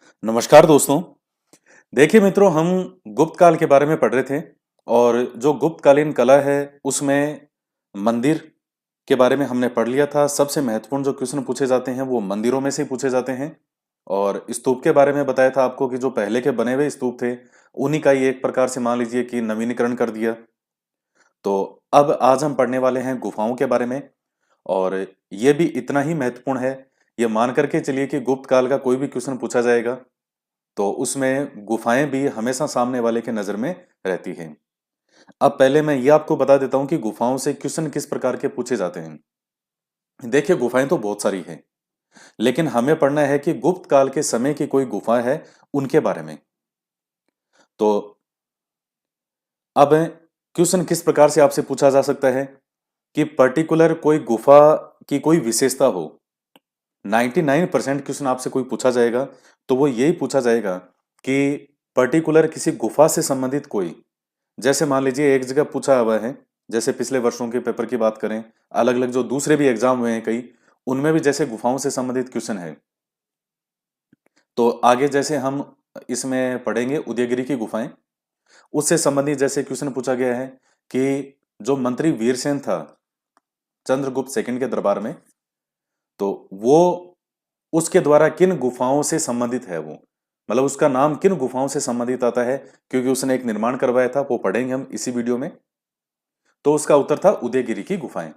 नमस्कार दोस्तों। देखिए मित्रों, हम गुप्त काल के बारे में पढ़ रहे थे और जो गुप्तकालीन कला है उसमें मंदिर के बारे में हमने पढ़ लिया था। सबसे महत्वपूर्ण जो क्वेश्चन पूछे जाते हैं वो मंदिरों में से ही पूछे जाते हैं। और स्तूप के बारे में बताया था आपको कि जो पहले के बने हुए स्तूप थे उन्हीं का ही एक प्रकार से मान लीजिए कि नवीनीकरण कर दिया। तो अब आज हम पढ़ने वाले हैं गुफाओं के बारे में। और ये भी इतना ही महत्वपूर्ण है। ये मान करके चलिए कि गुप्त काल का कोई भी क्वेश्चन पूछा जाएगा तो उसमें गुफाएं भी हमेशा सामने वाले के नजर में रहती हैं। अब पहले मैं ये आपको बता देता हूं कि गुफाओं से क्वेश्चन किस प्रकार के पूछे जाते हैं। देखिए, गुफाएं तो बहुत सारी हैं, लेकिन हमें पढ़ना है कि गुप्त काल के समय की कोई गुफा है उनके बारे में। तो अब क्वेश्चन किस प्रकार से आपसे पूछा जा सकता है कि पर्टिकुलर कोई गुफा की कोई विशेषता हो। 99% क्वेश्चन आपसे कोई पूछा जाएगा तो वो यही पूछा जाएगा कि पर्टिकुलर किसी गुफा से संबंधित कोई, जैसे मान लीजिए एक जगह पूछा हुआ है, जैसे पिछले वर्षों के पेपर की बात करें, अलग अलग जो दूसरे भी एग्जाम हुए हैं कई, उनमें भी जैसे गुफाओं से संबंधित क्वेश्चन है। तो आगे जैसे हम इसमें पढ़ेंगे उदयगिरी की गुफाएं, उससे संबंधित जैसे क्वेश्चन पूछा गया है कि जो मंत्री वीरसेन था चंद्रगुप्त सेकंड के दरबार में, तो वो उसके द्वारा किन गुफाओं से संबंधित है, वो मतलब उसका नाम किन गुफाओं से संबंधित आता है, क्योंकि उसने एक निर्माण करवाया था, वो पढ़ेंगे हम इसी वीडियो में। तो उसका उत्तर था उदयगिरी की गुफाएं।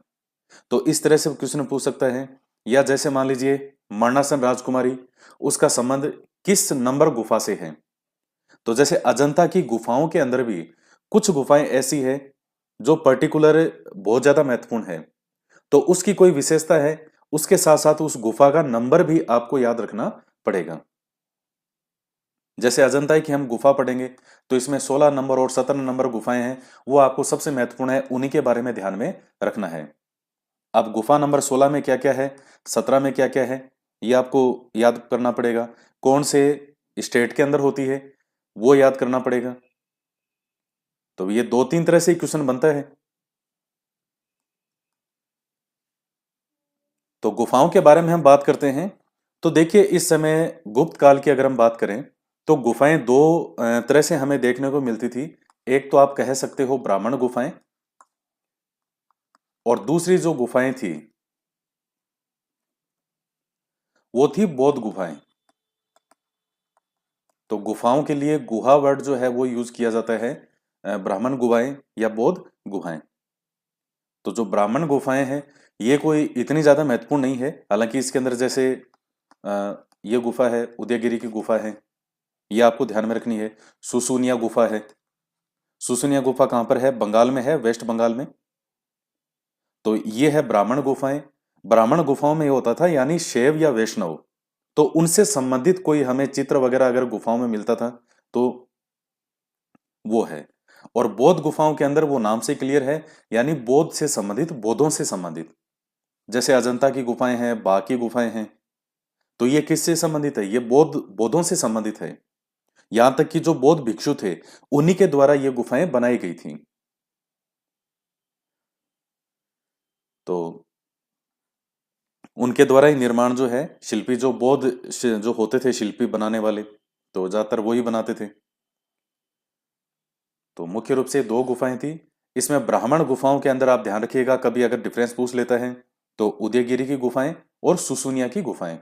तो इस तरह से क्वेश्चन पूछ सकता है। या जैसे मान लीजिए मरणासन राजकुमारी, उसका संबंध किस नंबर गुफा से है। तो जैसे अजंता की गुफाओं के अंदर भी कुछ गुफाएं ऐसी है जो पर्टिकुलर बहुत ज्यादा महत्वपूर्ण है, तो उसकी कोई विशेषता है, उसके साथ साथ उस गुफा का नंबर भी आपको याद रखना पड़ेगा। जैसे अजंता की हम गुफा पढ़ेंगे तो इसमें 16 नंबर और 17 नंबर गुफाएं हैं, वो आपको सबसे महत्वपूर्ण है, उन्हीं के बारे में ध्यान में रखना है। अब गुफा नंबर 16 में क्या क्या है, 17 में क्या क्या है, ये आपको याद करना पड़ेगा। कौन से स्टेट के अंदर होती है वो याद करना पड़ेगा। तो ये दो तीन तरह से क्वेश्चन बनता है। तो गुफाओं के बारे में हम बात करते हैं। तो देखिए, इस समय गुप्त काल की अगर हम बात करें तो गुफाएं दो तरह से हमें देखने को मिलती थी। एक तो आप कह सकते हो ब्राह्मण गुफाएं, और दूसरी जो गुफाएं थी वो थी बौद्ध गुफाएं। तो गुफाओं के लिए गुहा वर्ड जो है वो यूज किया जाता है ब्राह्मण गुफाएं या बौद्ध गुफाएं। तो जो ब्राह्मण गुफाएं हैं ये कोई इतनी ज्यादा महत्वपूर्ण नहीं है, हालांकि इसके अंदर जैसे ये गुफा है, उदयगिरी की गुफा है, ये आपको ध्यान में रखनी है। सुसुनिया गुफा है। सुसुनिया गुफा कहाँ पर है, बंगाल में है, वेस्ट बंगाल में। तो ये है ब्राह्मण गुफाएं। ब्राह्मण गुफाओं में ये होता था यानी शैव या वैष्णव, तो उनसे संबंधित कोई हमें चित्र वगैरह अगर गुफाओं में मिलता था तो वो है। और बौद्ध गुफाओं के अंदर वो नाम से क्लियर है, यानी बौद्ध से संबंधित, बौद्धों से संबंधित। जैसे अजंता की गुफाएं हैं, बाकी की गुफाएं हैं, तो ये किससे संबंधित है, ये बौद्ध बौद्धों से संबंधित है। यहां तक कि जो बौद्ध भिक्षु थे उन्हीं के द्वारा ये गुफाएं बनाई गई थी। तो उनके द्वारा ही निर्माण जो है, शिल्पी जो बौद्ध जो होते थे शिल्पी बनाने वाले, तो ज्यादातर वो ही बनाते थे। तो मुख्य रूप से दो गुफाएं थी। इसमें ब्राह्मण गुफाओं के अंदर आप ध्यान रखिएगा, कभी अगर डिफरेंस पूछ लेता है तो उदयगिरी की गुफाएं और सुसुनिया की गुफाएं,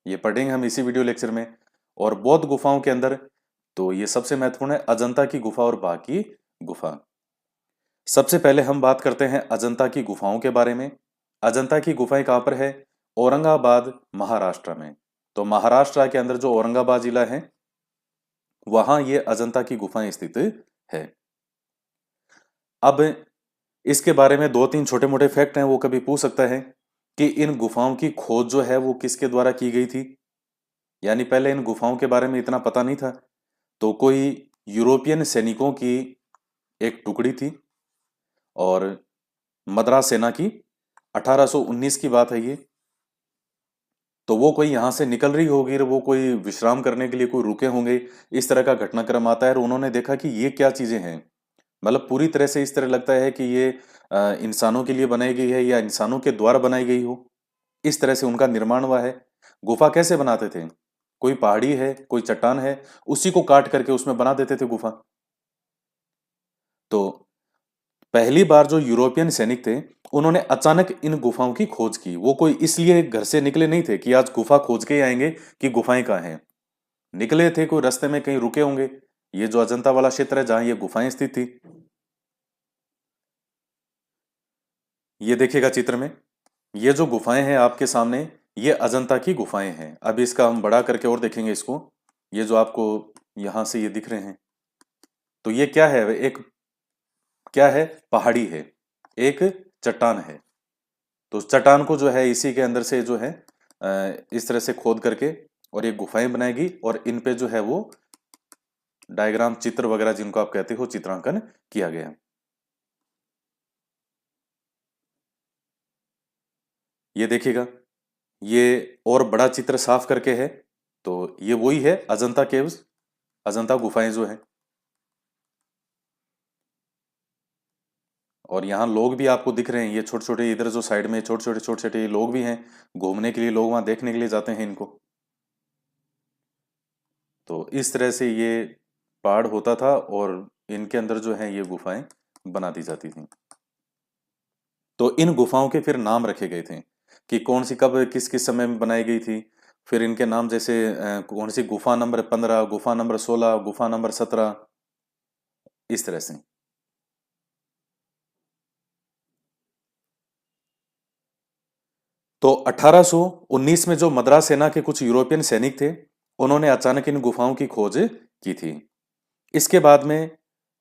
ये पढ़ेंगे हम इसी वीडियो लेक्चर में। और बौद्ध गुफाओं के अंदर तो ये सबसे महत्वपूर्ण है अजंता की गुफा और बाकी गुफा। सबसे पहले हम बात करते हैं अजंता की गुफाओं के बारे में। अजंता की गुफाएं कहाँ पर है, औरंगाबाद महाराष्ट्र में। तो महाराष्ट्र के अंदर जो औरंगाबाद जिला है वहां ये अजंता की गुफाएं स्थित है। अब इसके बारे में दो तीन छोटे मोटे फैक्ट हैं, वो कभी पूछ सकता है कि इन गुफाओं की खोज जो है वो किसके द्वारा की गई थी। यानी पहले इन गुफाओं के बारे में इतना पता नहीं था, तो कोई यूरोपियन सैनिकों की एक टुकड़ी थी, और मद्रास सेना की, 1819 की बात है ये। तो वो कोई यहाँ से निकल रही होगी और वो कोई विश्राम करने के लिए कोई रुके होंगे, इस तरह का घटनाक्रम आता है, और उन्होंने देखा कि ये क्या चीजें हैं। मतलब पूरी तरह से इस तरह लगता है कि ये इंसानों के लिए बनाई गई है या इंसानों के द्वारा बनाई गई हो, इस तरह से उनका निर्माण हुआ है। गुफा कैसे बनाते थे, कोई पहाड़ी है, कोई चट्टान है, उसी को काट करके उसमें बना देते थे गुफा। तो पहली बार जो यूरोपियन सैनिक थे, उन्होंने अचानक इन गुफाओं की खोज की। वो कोई इसलिए घर से निकले नहीं थे कि आज गुफा खोज के ही आएंगे कि गुफाएं कहाँ हैं। निकले थे, कोई रास्ते में कहीं रुके होंगे। ये जो अजंता वाला क्षेत्र है जहां ये गुफाएं स्थित थी, ये देखिएगा चित्र में, ये जो गुफाएं हैं आपके सामने, ये अजंता की गुफाएं हैं। अब इसका हम बड़ा करके और देखेंगे इसको। ये जो आपको यहां से ये दिख रहे हैं, तो ये क्या है? एक क्या है? पहाड़ी है, एक चट्टान है। तो चट्टान को जो है इसी के अंदर से जो है इस तरह से खोद करके और ये गुफाएं बनाएगी, और इन पे जो है वो डायग्राम, चित्र वगैरह जिनको आप कहते हो, चित्रांकन किया गया है। ये देखिएगा, ये और बड़ा चित्र साफ करके है। तो ये वही है अजंता केव्स, अजंता गुफाएं जो है। और यहाँ लोग भी आपको दिख रहे हैं, ये छोटे छोटे, इधर जो साइड में छोटे छोटे लोग भी हैं। घूमने के लिए लोग वहां देखने के लिए जाते हैं इनको। तो इस तरह से ये पहाड़ होता था और इनके अंदर जो है ये गुफाएं बना दी जाती थी। तो इन गुफाओं के फिर नाम रखे गए थे कि कौन सी कब किस किस समय में बनाई गई थी। फिर इनके नाम जैसे कौन सी गुफा नंबर 15, गुफा नंबर 16, गुफा नंबर 17, इस तरह से। तो 1819 में जो मद्रास सेना के कुछ यूरोपियन सैनिक थे, उन्होंने अचानक इन गुफाओं की खोज की थी। इसके बाद में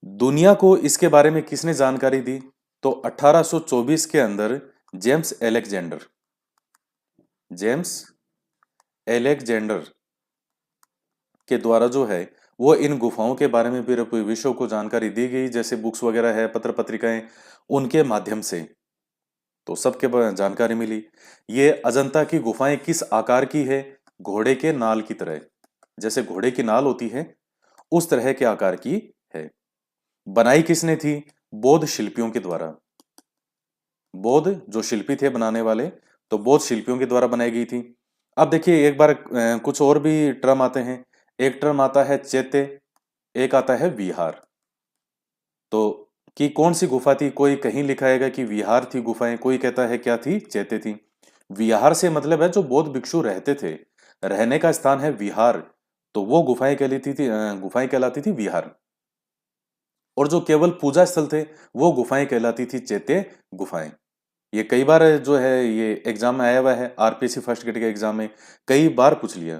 दुनिया को इसके बारे में किसने जानकारी दी? तो 1824 के अंदर जेम्स एलेक्जेंडर, जेम्स एलेक्जेंडर के द्वारा जो है वो इन गुफाओं के बारे में फिर विश्व को जानकारी दी गई, जैसे बुक्स वगैरह है, पत्र पत्रिकाएं, उनके माध्यम से। तो सबके जानकारी मिली। ये अजंता की गुफाएं किस आकार की है? घोड़े के नाल की तरह, जैसे घोड़े की नाल होती है उस तरह के आकार की है। बनाई किसने थी? बौद्ध शिल्पियों के द्वारा। बौद्ध जो शिल्पी थे बनाने वाले, तो बौद्ध शिल्पियों के द्वारा बनाई गई थी। अब देखिए एक बार कुछ और भी टर्म आते हैं। एक टर्म आता है चैत्य, एक आता है विहार। तो कि कौन सी गुफा थी? कोई कहीं लिखाएगा कि विहार थी गुफाएं, कोई कहता है क्या थी? चैत्य थी। विहार से मतलब है जो बौद्ध भिक्षु रहते थे, रहने का स्थान है विहार। तो वो गुफाएं कहलाती थी, गुफाएं कहलाती थी विहार। और जो केवल पूजा स्थल थे, वो गुफाएं कहलाती थी चैत्य गुफाएं। ये कई बार जो है ये एग्जाम में आया हुआ है, आरपीएससी फर्स्ट ग्रेड के एग्जाम में कई बार पूछ लिया।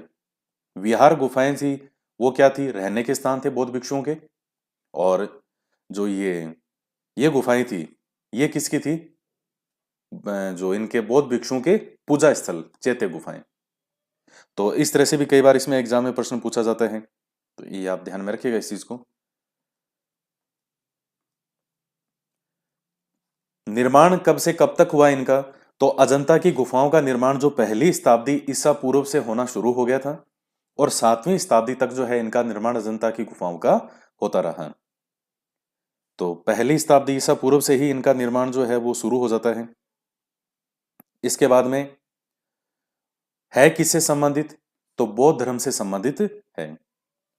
विहार गुफाएं थी, वो क्या थी? रहने के स्थान थे बौद्ध भिक्षुओं के। और जो ये गुफाएं थी, ये किसकी थी? जो इनके बौद्ध भिक्षुओं के पूजा स्थल चैत्य गुफाएं। तो इस तरह से भी कई बार इसमें एग्जाम में प्रश्न पूछा जाता है, तो ये आप ध्यान में रखिएगा इस चीज को। निर्माण कब से कब तक हुआ इनका? तो अजंता की गुफाओं का निर्माण जो पहली शताब्दी ईसा पूर्व से होना शुरू हो गया था, और 7वीं शताब्दी तक जो है इनका निर्माण अजंता की गुफाओं का होता रहा। तो पहली शताब्दी ईसा पूर्व से ही इनका निर्माण जो है वो शुरू हो जाता है। इसके बाद में है किससे संबंधित? तो बौद्ध धर्म से संबंधित है।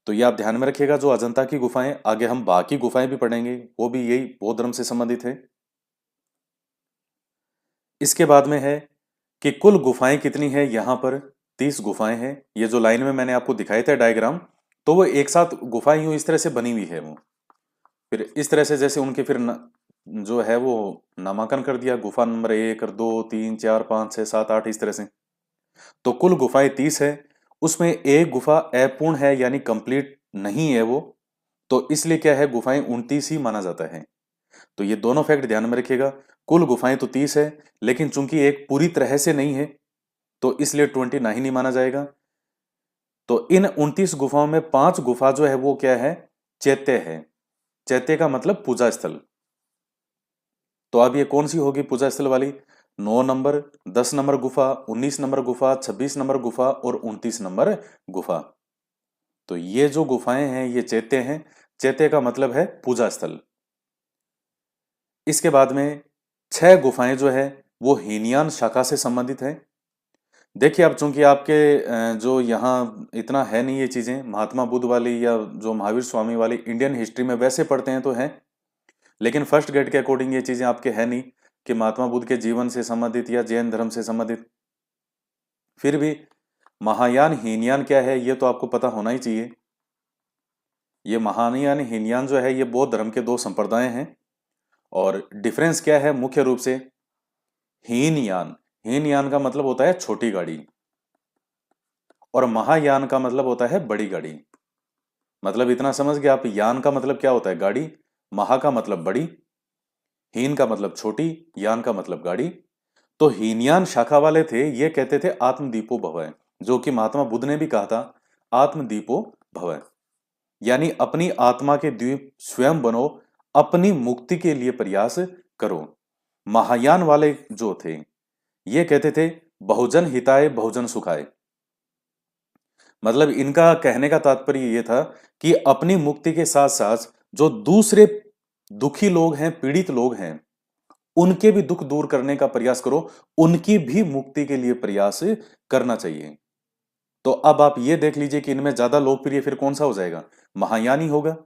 तो ये आप ध्यान में रखिएगा, जो अजंता की गुफाएं, आगे हम बाकी गुफाएं भी पढ़ेंगे, वो भी यही बौद्ध धर्म से संबंधित है। इसके बाद में है कि कुल गुफाएं कितनी है? यहां पर 30 गुफाएं हैं। ये जो लाइन में मैंने आपको दिखाए थे डायग्राम, तो वो एक साथ गुफाएं यूं इस तरह से बनी हुई है। वो फिर इस तरह से जैसे उनके फिर जो है वो नामांकन कर दिया, गुफा नंबर 1 और 2 3 4 5 6 7 8, इस तरह से। तो कुल गुफाएं 30 है। उसमें एक गुफा अपूर्ण है, यानी कंप्लीट नहीं है वो। तो इसलिए क्या है, गुफाएं 29 ही माना जाता है। तो ये दोनों फैक्ट ध्यान में रखिएगा। कुल गुफाएं तो 30 है, लेकिन चूंकि एक पूरी तरह से नहीं है, तो इसलिए 29 नहीं माना जाएगा। तो इन 29 गुफाओं में 5 गुफा जो है वो क्या है? चैत्य है। चैत्य का मतलब पूजा स्थल। तो अब ये कौन सी होगी पूजा स्थल वाली? 9 नंबर, 10 नंबर गुफा, 19 नंबर गुफा, 26 नंबर गुफा और 29 नंबर गुफा। तो ये जो गुफाएं हैं ये चैत्य हैं। चैत्य का मतलब है पूजा स्थल। इसके बाद में 6 गुफाएं जो है वो हीनयान शाखा से संबंधित है। देखिए, अब चूंकि आपके जो यहाँ इतना है नहीं ये चीज़ें महात्मा बुद्ध वाली या जो महावीर स्वामी वाली इंडियन हिस्ट्री में वैसे पढ़ते हैं तो हैं, लेकिन फर्स्ट ग्रेड के अकॉर्डिंग ये चीज़ें आपके है नहीं कि महात्मा बुद्ध के जीवन से संबंधित या जैन धर्म से संबंधित। फिर भी महायान हीनयान क्या है ये तो आपको पता होना ही चाहिए। ये महायान हीनयान जो है ये बौद्ध धर्म के दो संप्रदाय हैं। और डिफरेंस क्या है मुख्य रूप से, हीनयान, हीनयान का मतलब होता है छोटी गाड़ी और महायान का मतलब होता है बड़ी गाड़ी। मतलब इतना समझ गए आप, यान का मतलब क्या होता है गाड़ी, महा का मतलब बड़ी, हीन का मतलब छोटी, यान का मतलब गाड़ी। तो हीनयान शाखा वाले थे, ये कहते थे आत्मदीपो भवः, जो कि महात्मा बुद्ध ने भी कहा था आत्मदीपो भवः, यानी अपनी आत्मा के द्वीप स्वयं बनो, अपनी मुक्ति के लिए प्रयास करो। महायान वाले जो थे ये कहते थे बहुजन हिताय बहुजन सुखाय। मतलब इनका कहने का तात्पर्य ये था कि अपनी मुक्ति के साथ साथ जो दूसरे दुखी लोग हैं, पीड़ित लोग हैं, उनके भी दुख दूर करने का प्रयास करो, उनकी भी मुक्ति के लिए प्रयास करना चाहिए। तो अब आप ये देख लीजिए कि इनमें ज्यादा लोकप्रिय फिर कौन सा हो जाएगा, महायान ही होगा,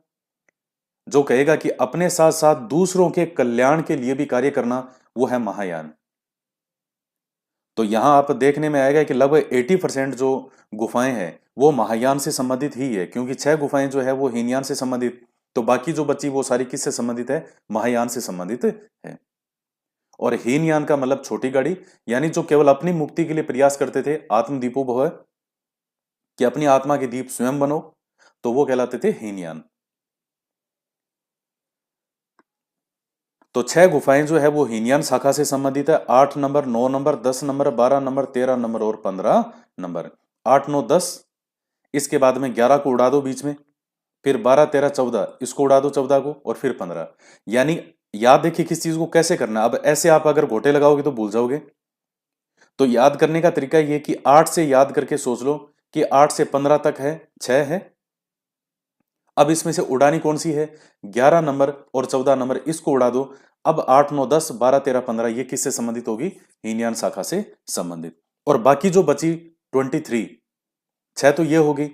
जो कहेगा कि अपने साथ साथ दूसरों के कल्याण के लिए भी कार्य करना, वो है महायान। तो यहां आप देखने में आएगा कि लगभग 80% जो गुफाएं हैं वो महायान से संबंधित ही है, क्योंकि 6 गुफाएं जो है वो हीनयान से संबंधित, तो बाकी जो बची वो सारी किससे संबंधित है, महायान से संबंधित है। और हीनयान का मतलब छोटी गाड़ी, यानी जो केवल अपनी मुक्ति के लिए प्रयास करते थे, आत्मदीपो भव, कि अपनी आत्मा के दीप स्वयं बनो, तो वो कहलाते थे हीनयान। तो 6 गुफाएं जो है वो हीनयान शाखा से संबंधित है। 8 number, 9 number, 10 number, 12 number, 13 number और 15 नंबर। 8, 9, 10, इसके बाद में 11 को उड़ा दो बीच में, फिर 12, 13, 14 इसको उड़ा दो 14 को, और फिर 15। यानी याद देखिए किस चीज को कैसे करना है। अब ऐसे आप अगर घोटे लगाओगे तो भूल जाओगे। तो याद करने का तरीका ये कि 8 से याद करके सोच लो कि 8 से 15 तक है, 6 है। अब इसमें से उड़ानी कौन सी है, 11 नंबर और 14 नंबर, इसको उड़ा दो। अब 8, 9, 10, 12, 13, 15 ये किससे संबंधित होगी, हीनयान शाखा से संबंधित। और बाकी जो बची 23, 6 तो ये होगी।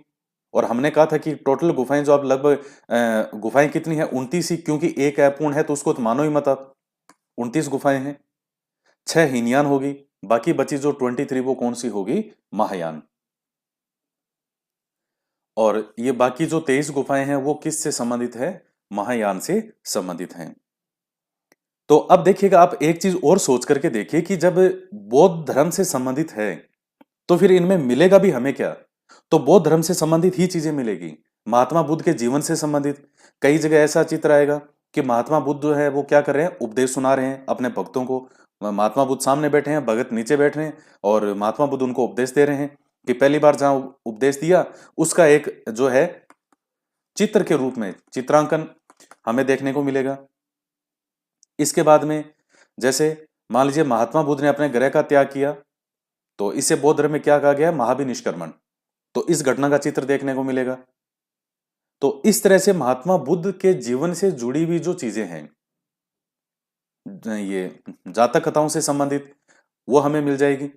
और हमने कहा था कि टोटल गुफाएं जो अब लगभग गुफाएं कितनी है, 29 ही, क्योंकि एक अपूर्ण है तो उसको तो मानो ही मत आप, 29 गुफाएं हैं। 6 हीनयान होगी, बाकी बची जो 23 वो कौन सी होगी, महायान। और ये बाकी जो 23 गुफाएं हैं वो किस से संबंधित है, महायान से संबंधित हैं। तो अब देखिएगा, आप एक चीज और सोच करके देखिए कि जब बौद्ध धर्म से संबंधित है तो फिर इनमें मिलेगा भी हमें क्या, तो बौद्ध धर्म से संबंधित ही चीजें मिलेगी, महात्मा बुद्ध के जीवन से संबंधित। कई जगह ऐसा चित्र आएगा कि महात्मा बुद्ध जो है वो क्या कर रहे हैं, उपदेश सुना रहे हैं अपने भक्तों को। महात्मा बुद्ध सामने बैठे हैं, भगत नीचे बैठे हैं, और महात्मा बुद्ध उनको उपदेश दे रहे हैं। कि पहली बार जहां उपदेश दिया उसका एक जो है चित्र के रूप में चित्रांकन हमें देखने को मिलेगा। इसके बाद में जैसे मान लीजिए महात्मा बुद्ध ने अपने ग्रह का त्याग किया, तो इसे बौद्ध धर्म में क्या कहा गया है, महाभिनिष्क्रमण। तो इस घटना का चित्र देखने को मिलेगा। तो इस तरह से महात्मा बुद्ध के जीवन से जुड़ी हुई जो चीजें हैं, ये जातक कथाओं से संबंधित, वो हमें मिल जाएगी।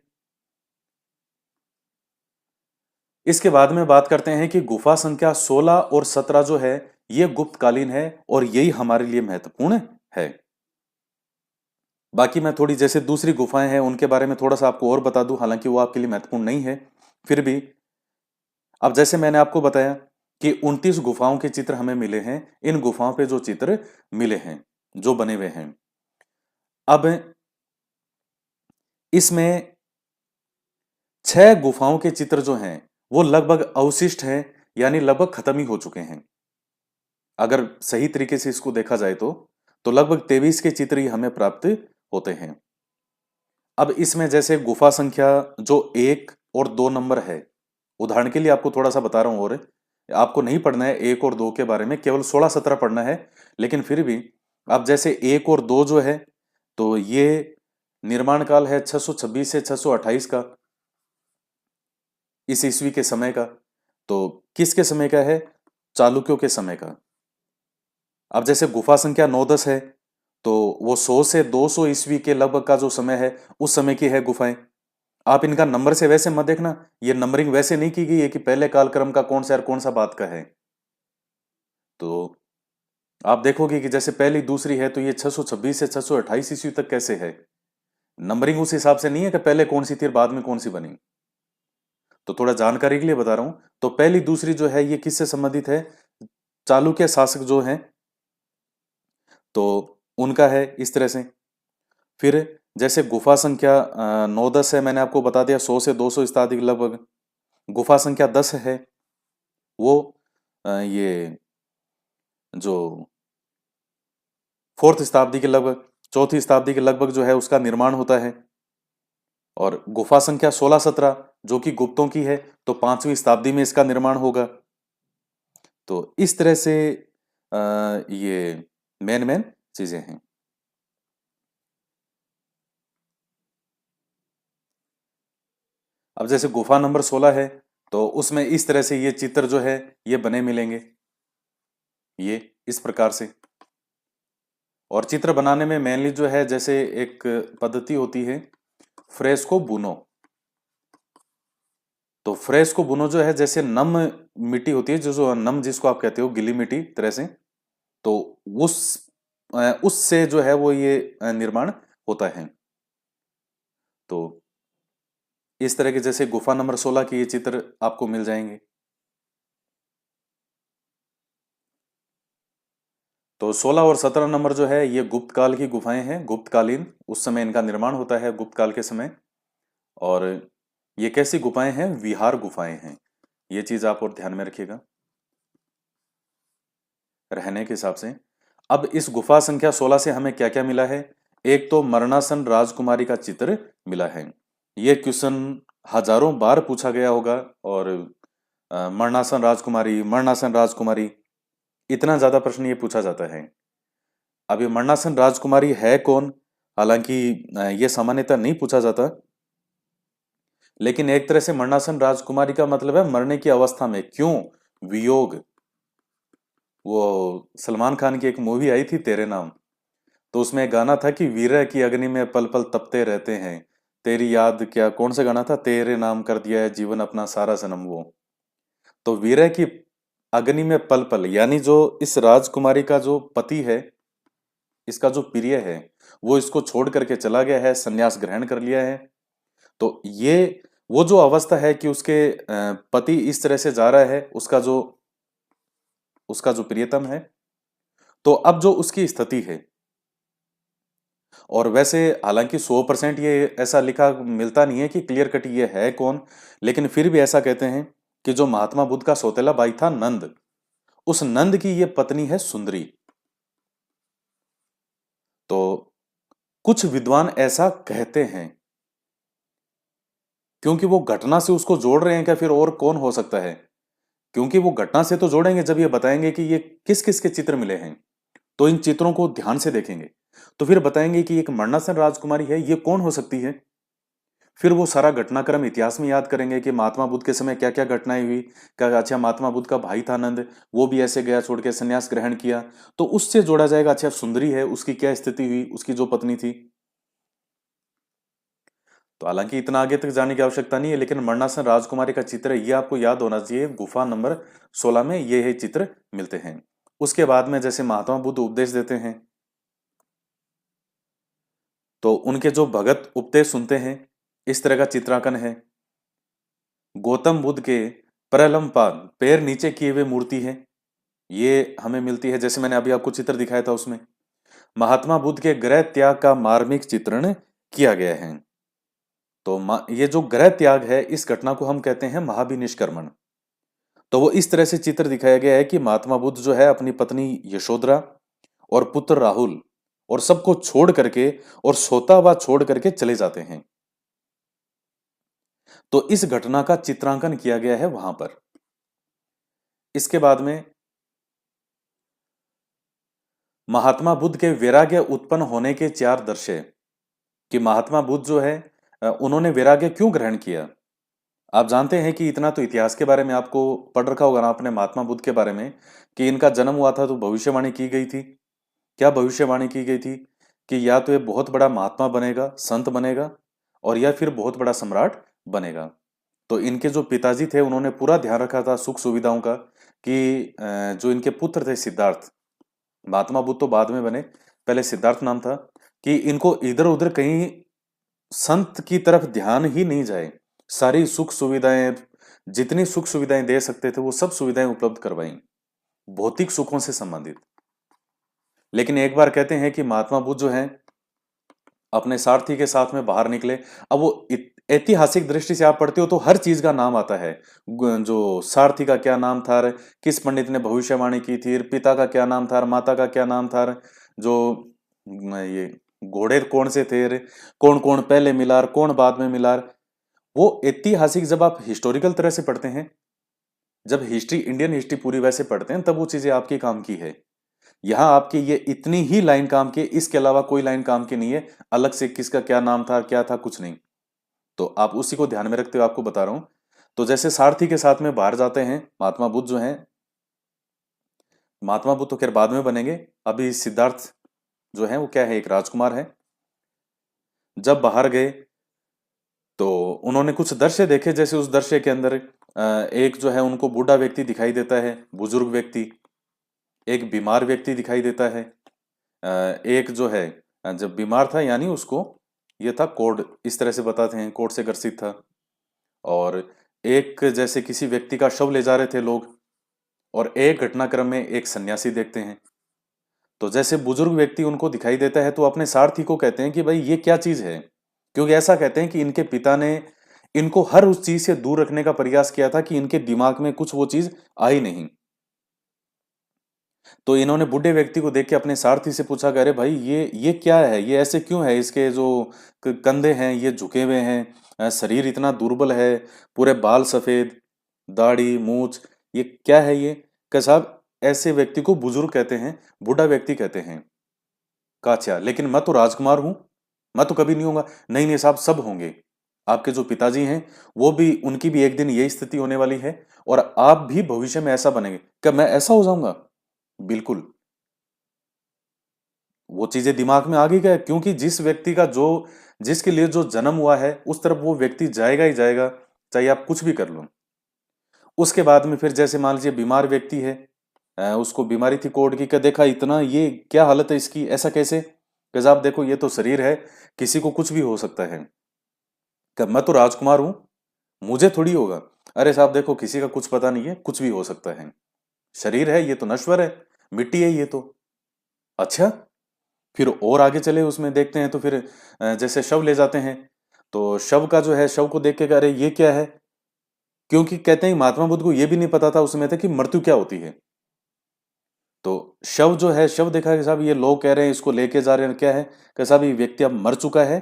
इसके बाद में बात करते हैं कि गुफा संख्या 16 और 17 जो है ये गुप्तकालीन है, और यही हमारे लिए महत्वपूर्ण है। बाकी मैं थोड़ी जैसे दूसरी गुफाएं हैं उनके बारे में थोड़ा सा आपको और बता दूं, हालांकि वो आपके लिए महत्वपूर्ण नहीं है फिर भी। अब जैसे मैंने आपको बताया कि 29 गुफाओं के चित्र हमें मिले हैं, इन गुफाओं पे जो चित्र मिले हैं, जो बने हुए हैं, अब इसमें 6 गुफाओं के चित्र जो हैं वो लगभग अवशिष्ट हैं, यानी लगभग खत्म ही हो चुके हैं। अगर सही तरीके से इसको देखा जाए तो लगभग 23 के चित्र ही हमें प्राप्त होते हैं। अब इसमें जैसे गुफा संख्या जो 1 और 2 नंबर है, उदाहरण के लिए आपको थोड़ा सा बता रहा हूं, और आपको नहीं पढ़ना है 1 और 2 के बारे में, केवल 16-17 पढ़ना है। लेकिन फिर भी अब जैसे 1 और 2 जो है, तो ये निर्माण काल है 626 से 628 का, इस ईस्वी के समय का। तो किसके समय का है, चालुक्यों के समय का। अब जैसे गुफा संख्या 9-10 है, तो वो 100 से 200 ईस्वी के लगभग का जो समय है, उस समय की है गुफाएं। आप इनका नंबर से वैसे मत देखना, ये नंबरिंग वैसे नहीं की गई है कि पहले कालक्रम का कौन सा और कौन सा बात का है। तो आप देखोगे कि जैसे पहली दूसरी है तो ये 626 से 628 ईस्वी तक कैसे है। नंबरिंग उस हिसाब से नहीं है कि पहले कौन सी थी और बाद में कौन सी बनी। तो थोड़ा जानकारी के लिए बता रहा हूं। तो पहली दूसरी जो है ये किससे संबंधित है, चालुक्य शासक जो हैं तो उनका है इस तरह से। फिर जैसे गुफा संख्या 9-10 है, मैंने आपको बता दिया 100 से 200 इत्यादि के लगभग। गुफा संख्या 10 है वो ये जो 4th शताब्दी के लगभग, 4वीं शताब्दी के लगभग जो है उसका निर्माण होता है। और गुफा संख्या 16-17 जो कि गुप्तों की है तो 5वीं शताब्दी में इसका निर्माण होगा। तो इस तरह से ये मेन मेन चीजें हैं। अब जैसे गुफा नंबर 16 है तो उसमें इस तरह से ये चित्र जो है ये बने मिलेंगे, ये इस प्रकार से। और चित्र बनाने में मेनली जो है जैसे एक पद्धति होती है फ्रेस्को बुनो। तो फ्रेस्को बुनो जो है जैसे नम मिट्टी होती है, जो जो नम जिसको आप कहते हो गीली मिट्टी तरह से, तो उस उससे जो है वो ये निर्माण होता है। तो इस तरह के जैसे गुफा नंबर 16 के ये चित्र आपको मिल जाएंगे। तो 16 और 17 नंबर जो है ये गुप्त काल की गुफाएं हैं, गुप्तकालीन, उस समय इनका निर्माण होता है गुप्त काल के समय। और ये कैसी गुफाएं हैं, विहार गुफाएं हैं। ये चीज आप और ध्यान में रखिएगा रहने के हिसाब से। अब इस गुफा संख्या 16 से हमें क्या क्या मिला है, एक तो मरणासन राजकुमारी का चित्र मिला है। ये क्वेश्चन हजारों बार पूछा गया होगा। और मरणासन राजकुमारी, मरणासन राजकुमारी, इतना ज्यादा प्रश्न ये पूछा जाता है। अब ये मरणासन राजकुमारी है कौन, हालांकि ये सामान्यतः नहीं पूछा जाता, लेकिन एक तरह से मरणासन राजकुमारी का मतलब है मरने की अवस्था में। क्यों, वियोग। वो सलमान खान की एक मूवी आई थी तेरे नाम, तो उसमें एक गाना था कि वीरह की अग्नि में पल पल तपते रहते हैं, तेरी याद, क्या कौन सा गाना था, तेरे नाम कर दिया है जीवन अपना सारा सनम। वो तो वीरह की अग्नि में पल पल, यानी जो इस राजकुमारी का जो पति है, इसका जो प्रिय है, वो इसको छोड़ करके चला गया है, संन्यास ग्रहण कर लिया है। तो ये वो जो अवस्था है कि उसके पति इस तरह से जा रहा है, उसका जो प्रियतम है, तो अब जो उसकी स्थिति है। और वैसे हालांकि 100% ये ऐसा लिखा मिलता नहीं है कि क्लियर कट ये है कौन, लेकिन फिर भी ऐसा कहते हैं कि जो महात्मा बुद्ध का सौतेला भाई था नंद, उस नंद की ये पत्नी है सुंदरी। तो कुछ विद्वान ऐसा कहते हैं, क्योंकि वो घटना से उसको जोड़ रहे हैं क्या, फिर और कौन हो सकता है। क्योंकि वो घटना से तो जोड़ेंगे जब ये बताएंगे कि ये किस किस के चित्र मिले हैं, तो इन चित्रों को ध्यान से देखेंगे, तो फिर बताएंगे कि एक मरणासन राजकुमारी है, ये कौन हो सकती है। फिर वो सारा घटनाक्रम इतिहास में याद करेंगे कि महात्मा बुद्ध के समय क्या क्या घटनाएं हुई। क्या अच्छा महात्मा बुद्ध का भाई था नंद, वो भी ऐसे गया छोड़ के संन्यास ग्रहण किया, तो उससे जोड़ा जाएगा। अच्छा सुंदरी है, उसकी क्या स्थिति हुई, उसकी जो पत्नी थी। तो हालांकि इतना आगे तक जाने की आवश्यकता नहीं है, लेकिन मरणासन राजकुमारी का चित्र ये आपको याद होना चाहिए, गुफा नंबर 16 में ये है चित्र मिलते हैं। उसके बाद में जैसे महात्मा बुद्ध उपदेश देते हैं, तो उनके जो भगत उपदेश सुनते हैं, इस तरह का चित्रांकन है। गौतम बुद्ध के प्रलंबपाद, पैर नीचे किए हुए मूर्ति है, ये हमें मिलती है, जैसे मैंने अभी आपको चित्र दिखाया था उसमें। महात्मा बुद्ध के गृह त्याग का मार्मिक चित्रण किया गया है। तो ये जो गृह त्याग है, इस घटना को हम कहते हैं महाभिनिष्क्रमण। तो वो इस तरह से चित्र दिखाया गया है कि महात्मा बुद्ध जो है अपनी पत्नी यशोधरा और पुत्र राहुल और सबको छोड़ करके और सोता हुआ छोड़ करके चले जाते हैं। तो इस घटना का चित्रांकन किया गया है वहां पर। इसके बाद में महात्मा बुद्ध के वैराग्य उत्पन्न होने के 4 दर्शय, कि महात्मा बुद्ध जो है उन्होंने वैराग्य क्यों ग्रहण किया। आप जानते हैं कि इतना तो इतिहास के बारे में आपको पढ़ रखा होगा ना आपने, महात्मा बुद्ध के बारे में, कि इनका जन्म हुआ था तो भविष्यवाणी की गई थी। क्या भविष्यवाणी की गई थी, कि या तो ये बहुत बड़ा महात्मा बनेगा, संत बनेगा, और यह फिर बहुत बड़ा सम्राट बनेगा। तो इनके जो पिताजी थे उन्होंने पूरा ध्यान रखा था सुख सुविधाओं का कि जो इनके पुत्र थे सिद्धार्थ, महात्मा बुद्ध तो बाद में बने, पहले सिद्धार्थ नाम था, कि इनको इधर उधर कहीं संत की तरफ ध्यान ही नहीं जाए। सारी सुख सुविधाएं, जितनी सुख सुविधाएं दे सकते थे वो सब सुविधाएं उपलब्ध करवाई, भौतिक सुखों से संबंधित। लेकिन एक बार कहते हैं कि महात्मा बुद्ध जो हैं अपने सारथी के साथ में बाहर निकले। अब वो ऐतिहासिक दृष्टि से आप पढ़ते हो तो हर चीज का नाम आता है, जो सारथी का क्या नाम था, किस पंडित ने भविष्यवाणी की थी, पिता का क्या नाम था, माता का क्या नाम था, जो ये घोड़े कौन से थे, कौन कौन पहले मिला, कौन बाद में मिला। वो ऐतिहासिक जब आप हिस्टोरिकल तरह से पढ़ते हैं, जब हिस्ट्री, इंडियन हिस्ट्री पूरी वैसे पढ़ते हैं, तब वो चीजें आपके काम की है। यहां आपके ये इतनी ही लाइन काम की, इसके अलावा कोई लाइन काम की नहीं है, अलग से किसका क्या नाम था क्या था कुछ नहीं। तो आप उसी को ध्यान में रखते हुए आपको बता रहा हूं। तो जैसे सारथी के साथ में बाहर जाते हैं महात्मा बुद्ध जो हैं, महात्मा बुद्ध तो खैर बाद में बनेंगे, अभी सिद्धार्थ जो है वो क्या है, एक राजकुमार है। जब बाहर गए तो उन्होंने कुछ दृश्य देखे, जैसे उस दृश्य के अंदर एक जो है उनको बूढ़ा व्यक्ति दिखाई देता है, बुजुर्ग व्यक्ति, एक बीमार व्यक्ति दिखाई देता है। एक जो है जब बीमार था यानी उसको ये था कोढ़, इस तरह से बताते हैं, कोढ़ से ग्रसित था। और एक जैसे किसी व्यक्ति का शव ले जा रहे थे लोग, और एक घटनाक्रम में एक सन्यासी देखते हैं। तो जैसे बुजुर्ग व्यक्ति उनको दिखाई देता है तो अपने सारथी को कहते हैं कि भाई ये क्या चीज है, क्योंकि ऐसा कहते हैं कि इनके पिता ने इनको हर उस चीज से दूर रखने का प्रयास किया था कि इनके दिमाग में कुछ वो चीज आई नहीं। तो इन्होंने बूढ़े व्यक्ति को देख के अपने सारथी से पूछा कि अरे भाई ये क्या है, ये ऐसे क्यों है, इसके जो कंधे हैं ये झुके हुए हैं, शरीर इतना दुर्बल है, पूरे बाल सफेद, दाढ़ी मूछ, ये क्या है ये। कि साहब ऐसे व्यक्ति को बुजुर्ग कहते हैं, बूढ़ा व्यक्ति कहते हैं। कहा अच्छा, लेकिन मैं तो राजकुमार हूं, मैं तो कभी नहीं होऊंगा। नहीं नहीं साहब, सब होंगे, आपके जो पिताजी हैं वो भी, उनकी भी एक दिन यही स्थिति होने वाली है, और आप भी भविष्य में ऐसा बनेंगे। क्या मैं ऐसा हो जाऊंगा? बिल्कुल। वो चीजें दिमाग में आ गई क्या, क्योंकि जिस व्यक्ति का जो, जिसके लिए जो जन्म हुआ है उस तरफ वो व्यक्ति जाएगा ही जाएगा, चाहे आप कुछ भी कर लो। उसके बाद में फिर जैसे मान लीजिए बीमार व्यक्ति है, उसको बीमारी थी कोढ़ की, क्या देखा इतना, ये क्या हालत है इसकी, ऐसा कैसे? क्या आप देखो ये तो शरीर है, किसी को कुछ भी हो सकता है। क्या मैं तो राजकुमार हूं, मुझे थोड़ी होगा। अरे साहब देखो किसी का कुछ पता नहीं है, कुछ भी हो सकता है, शरीर है ये तो नश्वर है, मिट्टी है ये तो। अच्छा, फिर और आगे चले उसमें देखते हैं तो फिर जैसे शव ले जाते हैं, तो शव का जो है, शव को देख के कह रहे ये क्या है, क्योंकि कहते हैं महात्मा बुद्ध को ये भी नहीं पता था उस समय तक कि मृत्यु क्या होती है। तो शव जो है, शव देखा कि साहब ये लोग कह रहे हैं इसको लेके जा रहे हैं, क्या है कि साहब ये व्यक्ति अब मर चुका है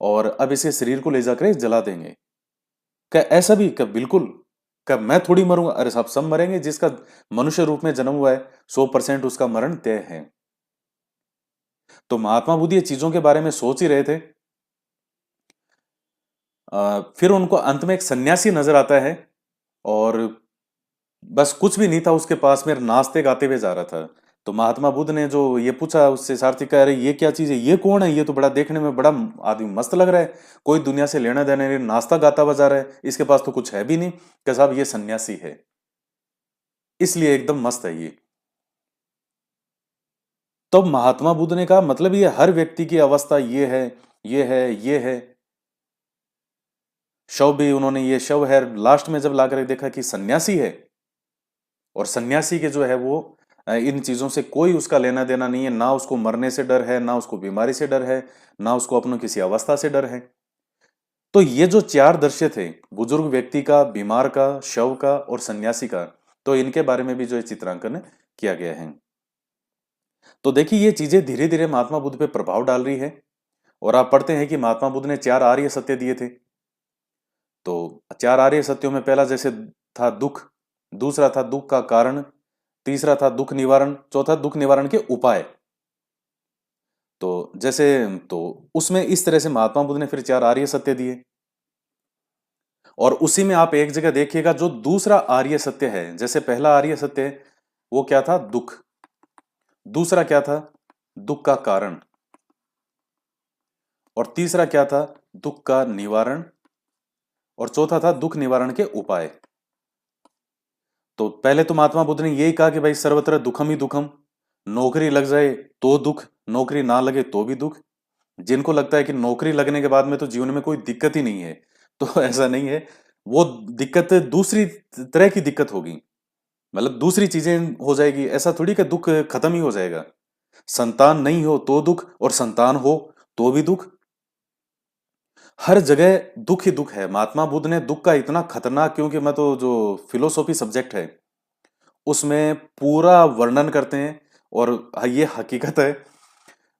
और अब इसके शरीर को ले जाकर जला देंगे। क्या ऐसा भी? क्या बिल्कुल। क्या मैं थोड़ी मरूंगा? अरे साहब सब मरेंगे, जिसका मनुष्य रूप में जन्म हुआ है 100% उसका मरण तय है। तो महात्मा बुद्ध ये चीजों के बारे में सोच ही रहे थे। फिर उनको अंत में एक सन्यासी नजर आता है, और बस कुछ भी नहीं था उसके पास में, नाचते गाते हुए जा रहा था। तो महात्मा बुद्ध ने जो ये पूछा उससे, सारथी कह रहे ये क्या चीज है, ये कौन है, ये तो बड़ा देखने में बड़ा आदमी मस्त लग रहा है, कोई दुनिया से लेना देना नहीं, नाचता गाता बजा रहा है, इसके पास तो कुछ है भी नहीं। क्या साहब ये सन्यासी है, इसलिए एकदम मस्त है ये। तब महात्मा बुद्ध ने कहा मतलब ये हर व्यक्ति की अवस्था ये है, ये है, ये है। शव भी उन्होंने, ये शव है, लास्ट में जब लाकर देखा कि सन्यासी है, और सन्यासी के जो है वो इन चीजों से कोई उसका लेना देना नहीं है, ना उसको मरने से डर है, ना उसको बीमारी से डर है, ना उसको अपनों किसी अवस्था से डर है। तो ये जो चार दृश्य थे, बुजुर्ग व्यक्ति का, बीमार का, शव का और सन्यासी का, तो इनके बारे में भी जो है चित्रांकन किया गया है। तो देखिए ये चीजें धीरे धीरे महात्मा बुद्ध पे प्रभाव डाल रही है। और आप पढ़ते हैं कि महात्मा बुद्ध ने चार आर्य सत्य दिए थे। तो चार आर्य सत्यों में पहला जैसे था दुख, दूसरा था दुख का कारण, तीसरा था दुख निवारण, चौथा दुख निवारण के उपाय। तो जैसे, तो उसमें इस तरह से महात्मा बुद्ध ने फिर चार आर्य सत्य दिए। और उसी में आप एक जगह देखिएगा जो दूसरा आर्य सत्य है, जैसे पहला आर्य सत्य वो क्या था, दुख, दूसरा क्या था, दुख का कारण, और तीसरा क्या था, दुख का निवारण, और चौथा था दुख निवारण के उपाय। तो पहले तो महात्मा बुद्ध ने यही कहा कि भाई सर्वत्र दुखम ही दुखम, नौकरी लग जाए तो दुख, नौकरी ना लगे तो भी दुख। जिनको लगता है कि नौकरी लगने के बाद में तो जीवन में कोई दिक्कत ही नहीं है, तो ऐसा नहीं है। वो दिक्कत दूसरी तरह की दिक्कत होगी, मतलब दूसरी चीजें हो जाएगी। ऐसा थोड़ी कि दुख खत्म ही हो जाएगा। संतान नहीं हो तो दुख, और संतान हो तो भी दुख। हर जगह दुख ही दुख है। महात्मा बुद्ध ने दुख का इतना खतरनाक, क्योंकि मैं तो जो फिलोसॉफी सब्जेक्ट है उसमें पूरा वर्णन करते हैं, और ये हकीकत है।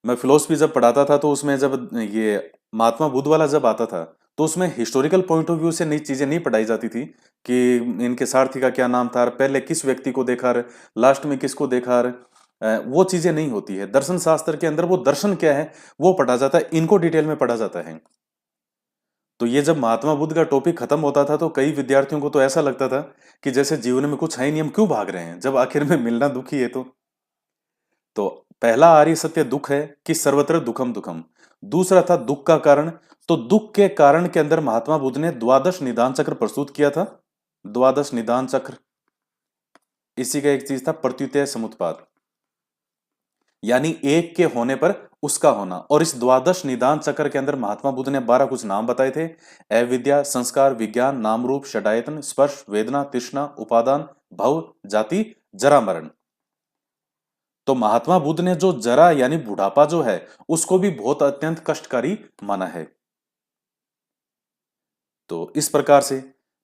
मैं फिलोसफी जब पढ़ाता था तो उसमें जब ये महात्मा बुद्ध वाला जब आता था तो उसमें हिस्टोरिकल पॉइंट ऑफ व्यू से नई चीजें नहीं पढ़ाई जाती थी कि इनके सारथी का क्या नाम था, पहले किस व्यक्ति को देखा, लास्ट में किसको देखा। वो चीजें नहीं होती है दर्शन शास्त्र के अंदर। वो दर्शन क्या है वो पढ़ा जाता है, इनको डिटेल में पढ़ा जाता है। तो ये जब महात्मा बुद्ध का टॉपिक खत्म होता था तो कई विद्यार्थियों को तो ऐसा लगता था कि जैसे जीवन में कुछ है ही नहीं, हम क्यों भाग रहे हैं जब आखिर में मिलना दुखी है। तो पहला आर्य सत्य दुख है कि सर्वत्र दुखम दुखम। दूसरा था दुख का कारण। तो दुख के कारण के अंदर महात्मा बुद्ध ने द्वादश निदान चक्र प्रस्तुत किया था। द्वादश निदान चक्र, इसी का एक चीज था प्रत्युत्य समुत्पाद, यानी एक के होने पर उसका होना। और इस द्वादश निदान चक्र के अंदर महात्मा बुद्ध ने 12 कुछ नाम बताए थे। अविद्या, संस्कार, विज्ञान, नाम रूप, षडायतन, स्पर्श, वेदना, तृष्णा, उपादान, भव, जाति, जरा, मरण। तो महात्मा बुद्ध ने जो जरा यानी बुढ़ापा जो है उसको भी बहुत अत्यंत कष्टकारी माना है। तो इस प्रकार से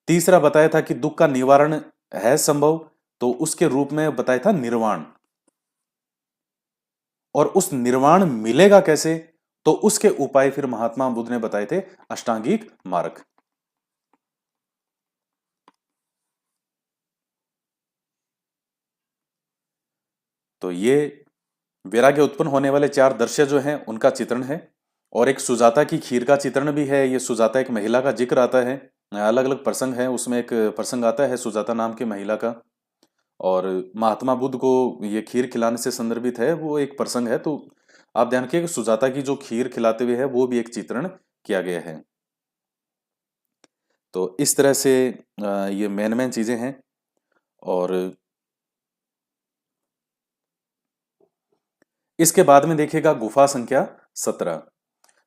तीसरा बताया था कि दुख का निवारण है संभव, तो उसके रूप में बताया था निर्वाण। और उस निर्वाण मिलेगा कैसे, तो उसके उपाय फिर महात्मा बुद्ध ने बताए थे अष्टांगिक मार्ग। तो ये वैराग्य उत्पन्न होने वाले चार दृश्य जो हैं उनका चित्रण है। और एक सुजाता की खीर का चित्रण भी है। ये सुजाता एक महिला का जिक्र आता है, अलग अलग प्रसंग है, उसमें एक प्रसंग आता है सुजाता नाम की महिला का। और महात्मा बुद्ध को ये खीर खिलाने से संदर्भित है वो एक प्रसंग है। तो आप ध्यान रखिए कि सुजाता की जो खीर खिलाते हुए है वो भी एक चित्रण किया गया है। तो इस तरह से ये मेन मेन चीजें हैं। और इसके बाद में देखिएगा गुफा संख्या 17।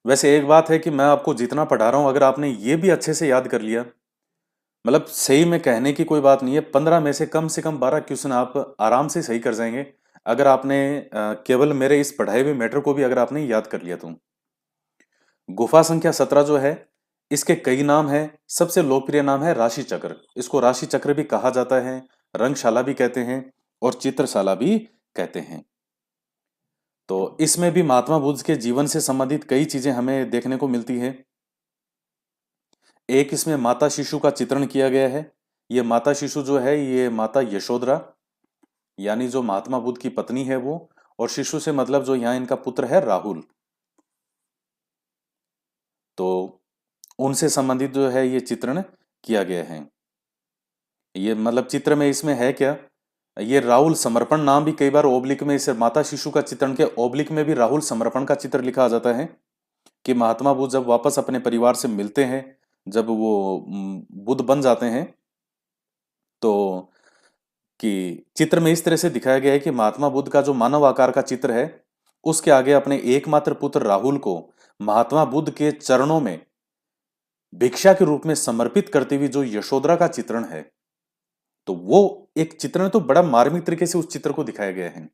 वैसे एक बात है कि मैं आपको जितना पढ़ा रहा हूं अगर आपने ये भी अच्छे से याद कर लिया, मतलब सही में कहने की कोई बात नहीं है, 15 में से कम 12 क्वेश्चन आप आराम से सही कर जाएंगे अगर आपने केवल मेरे इस पढ़ाए हुए मैटर को भी अगर आपने याद कर लिया तो। गुफा संख्या 17 जो है इसके कई नाम हैं। सबसे लोकप्रिय नाम है राशि चक्र। इसको राशि चक्र भी कहा जाता है, रंगशाला भी कहते हैं, और चित्रशाला भी कहते हैं। तो इसमें भी महात्मा बुद्ध के जीवन से संबंधित कई चीजें हमें देखने को मिलती है। एक इसमें माता शिशु का चित्रण किया गया है। ये माता शिशु जो है ये माता यशोधरा, यानी जो महात्मा बुद्ध की पत्नी है वो, और शिशु से मतलब जो यहाँ इनका पुत्र है राहुल। तो उनसे संबंधित जो है ये चित्रण किया गया है। ये मतलब चित्र में इसमें है क्या, ये राहुल समर्पण नाम भी कई बार ओब्लिक में, इसे माता शिशु का चित्रण के ओब्लिक में भी राहुल समर्पण का चित्र लिखा जाता है कि महात्मा बुद्ध जब वापस अपने परिवार से मिलते हैं, जब वो बुद्ध बन जाते हैं, तो कि चित्र में इस तरह से दिखाया गया है कि महात्मा बुद्ध का जो मानव आकार का चित्र है उसके आगे अपने एकमात्र पुत्र राहुल को महात्मा बुद्ध के चरणों में भिक्षा के रूप में समर्पित करते हुए जो यशोधरा का चित्रण है, तो वो एक चित्रण तो बड़ा मार्मिक तरीके से उस चित्र को दिखाया गया है।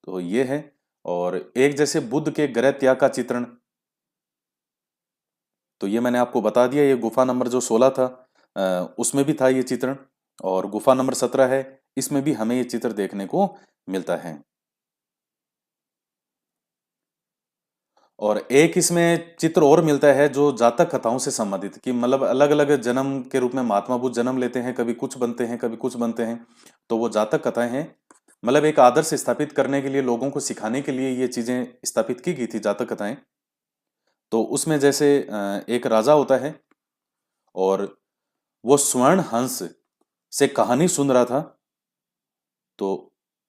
तो ये है। और एक जैसे बुद्ध के गृह त्याग का चित्रण, तो ये मैंने आपको बता दिया। ये गुफा नंबर जो 16 था उसमें भी था ये चित्रण, और गुफा नंबर 17 है इसमें भी हमें ये चित्र देखने को मिलता है। और एक इसमें चित्र और मिलता है जो जातक कथाओं से संबंधित, कि मतलब अलग अलग जन्म के रूप में महात्मा बुद्ध जन्म लेते हैं, कभी कुछ बनते हैं कभी कुछ बनते हैं। तो वो जातक कथाएं हैं, मतलब एक आदर्श स्थापित करने के लिए, लोगों को सिखाने के लिए ये चीजें स्थापित की गई थी जातक कथाएं। तो उसमें जैसे एक राजा होता है और वो स्वर्ण हंस से कहानी सुन रहा था, तो